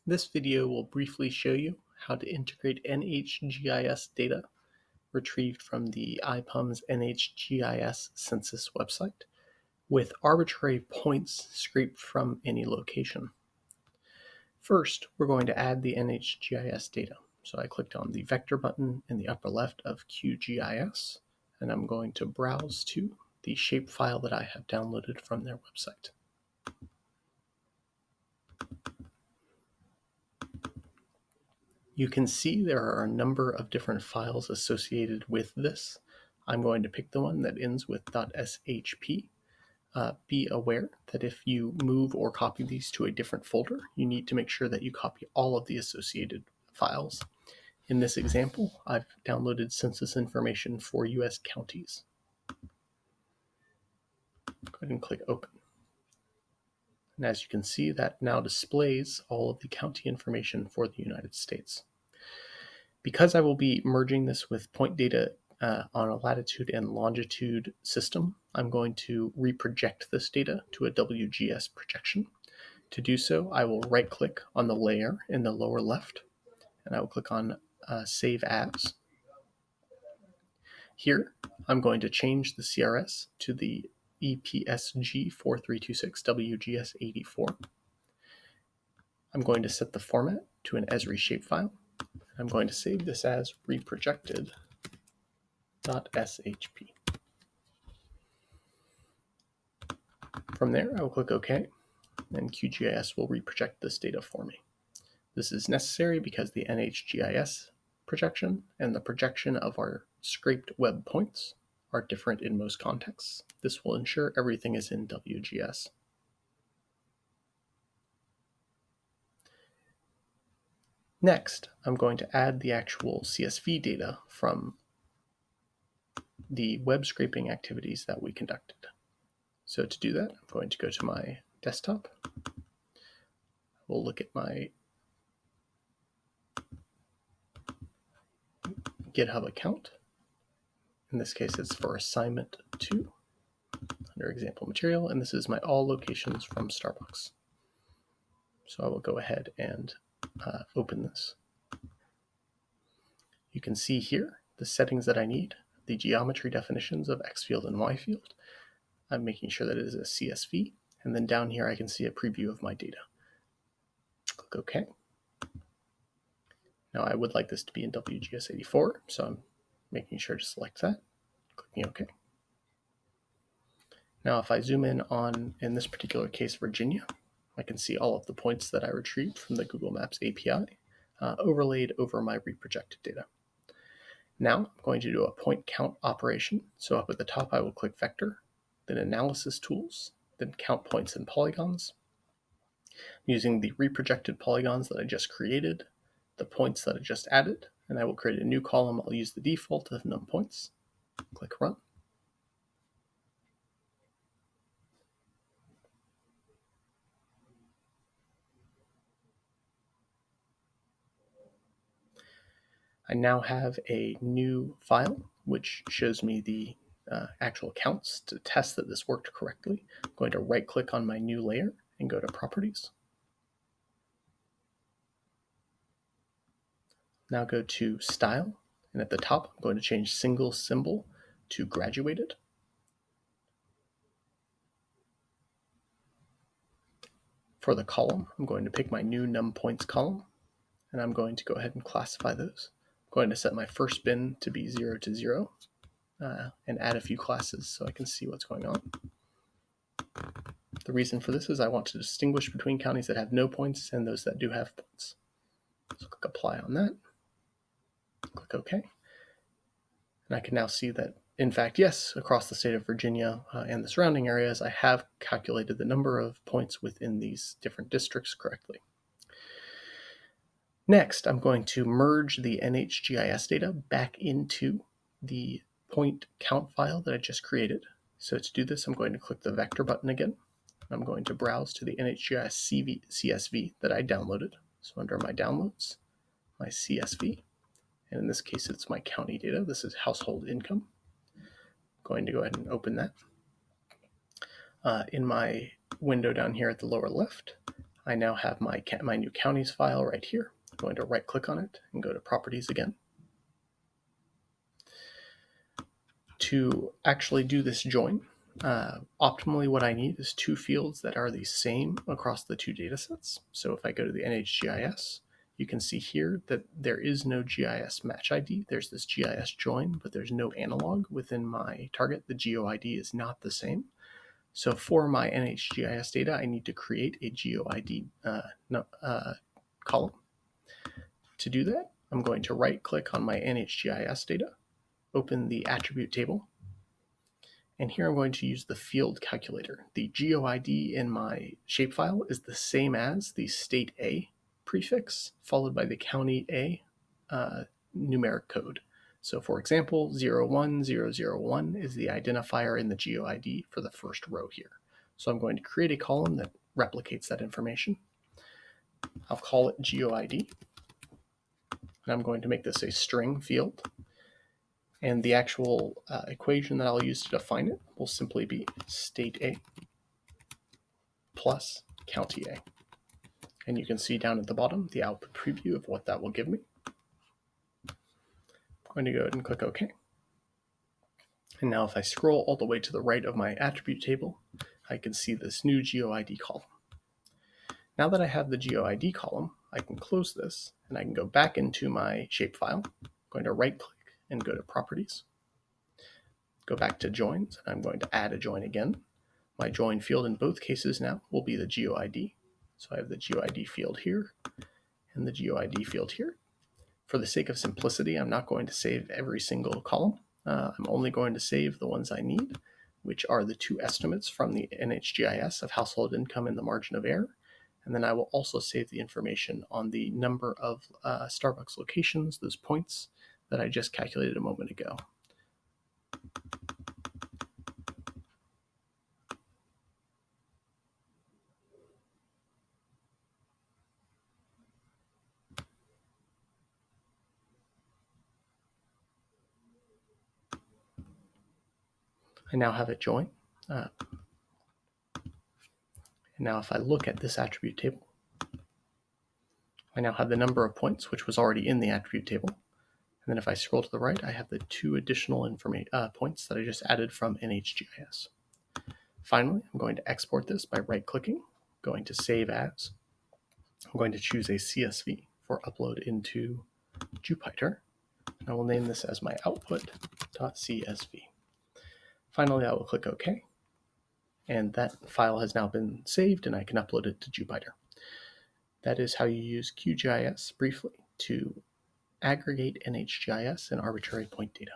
This video will briefly show you how to integrate NHGIS data retrieved from the IPUM's NHGIS census website with arbitrary points scraped from any location. First, we're going to add the NHGIS data. So I clicked on the vector button in the upper left of QGIS, and I'm going to browse to the shapefile that I have downloaded from their website. You can see there are a number of different files associated with this. I'm going to pick the one that ends with .shp. Be aware that if you move or copy these to a different folder, you need to make sure that you copy all of the associated files. In this example, I've downloaded census information for US counties. Go ahead and click Open. And as you can see, that now displays all of the county information for the United States. Because I will be merging this with point data on a latitude and longitude system, I'm going to reproject this data to a WGS projection. To do so, I will right-click on the layer in the lower left, and I will click on Save As. Here, I'm going to change the CRS to the EPSG 4326 WGS 84. I'm going to set the format to an Esri shapefile. I'm going to save this as reprojected.shp. From there, I will click OK, and QGIS will reproject this data for me. This is necessary because the NHGIS projection and the projection of our scraped web points are different in most contexts. This will ensure everything is in WGS. Next, I'm going to add the actual CSV data from the web scraping activities that we conducted. So to do that, I'm going to go to my desktop. We'll look at my GitHub account. In this case, it's for assignment 2 under example material, and this is my all locations from Starbucks. So I will go ahead and open this. You can see here the settings that I need, the geometry definitions of X field and Y field. I'm making sure that it is a CSV, and then down here I can see a preview of my data. Click OK. Now I would like this to be in WGS 84, so I'm making sure to select that, clicking OK. Now if I zoom in on, in this particular case, Virginia, I can see all of the points that I retrieved from the Google Maps API overlaid over my reprojected data. Now I'm going to do a point count operation. So up at the top I will click Vector, then Analysis Tools, then Count Points and Polygons. Using the reprojected polygons that I just created, the points that I just added, and I will create a new column. I'll use the default of num points. Click Run. I now have a new file which shows me the actual counts. To test that this worked correctly, I'm going to right-click on my new layer and go to Properties. Now go to Style, and at the top I'm going to change Single Symbol to Graduated. For the column, I'm going to pick my new num points column, and I'm going to go ahead and classify those. I'm going to set my first bin to be 0 to 0 and add a few classes so I can see what's going on. The reason for this is I want to distinguish between counties that have no points and those that do have points. So click Apply on that, click OK. And I can now see that, in fact, yes, across the state of Virginia and the surrounding areas, I have calculated the number of points within these different districts correctly. Next, I'm going to merge the NHGIS data back into the point count file that I just created. So to do this, I'm going to click the vector button again. I'm going to browse to the NHGIS CSV that I downloaded. So under my downloads, my CSV, and in this case, it's my county data. This is household income. I'm going to go ahead and open that. In my window down here at the lower left, I now have my new counties file right here. I'm going to right click on it and go to properties again. To actually do this join, optimally what I need is two fields that are the same across the two data sets. So if I go to the NHGIS, you can see here that there is no GIS match ID. There's this GIS join, but there's no analog within my target. The GeoID is not the same. So for my NHGIS data, I need to create a GeoID column. To do that, I'm going to right click on my NHGIS data, open the attribute table, and here I'm going to use the field calculator. The GeoID in my shapefile is the same as the state A prefix followed by the county A numeric code. So for example, 01001 is the identifier in the GeoID for the first row here. So I'm going to create a column that replicates that information. I'll call it GeoID, and I'm going to make this a string field. And the actual equation that I'll use to define it will simply be state A plus county A. And you can see down at the bottom the output preview of what that will give me. I'm going to go ahead and click OK. And now if I scroll all the way to the right of my attribute table, I can see this new GeoID column. Now that I have the GeoID column, I can close this and I can go back into my shapefile. I'm going to right click and go to properties. Go back to joins, and I'm going to add a join again. My join field in both cases now will be the GeoID. So I have the GeoID field here and the GeoID field here. For the sake of simplicity, I'm not going to save every single column. I'm only going to save the ones I need, which are the two estimates from the NHGIS of household income and the margin of error. And then I will also save the information on the number of Starbucks locations, those points that I just calculated a moment ago. I now have it join. And now if I look at this attribute table, I now have the number of points, which was already in the attribute table. And then if I scroll to the right, I have the two additional points that I just added from NHGIS. Finally, I'm going to export this by right-clicking, going to Save As. I'm going to choose a CSV for upload into Jupyter. And I will name this as my output.csv. Finally, I will click OK. And that file has now been saved, and I can upload it to Jupyter. That is how you use QGIS briefly to aggregate NHGIS and arbitrary point data.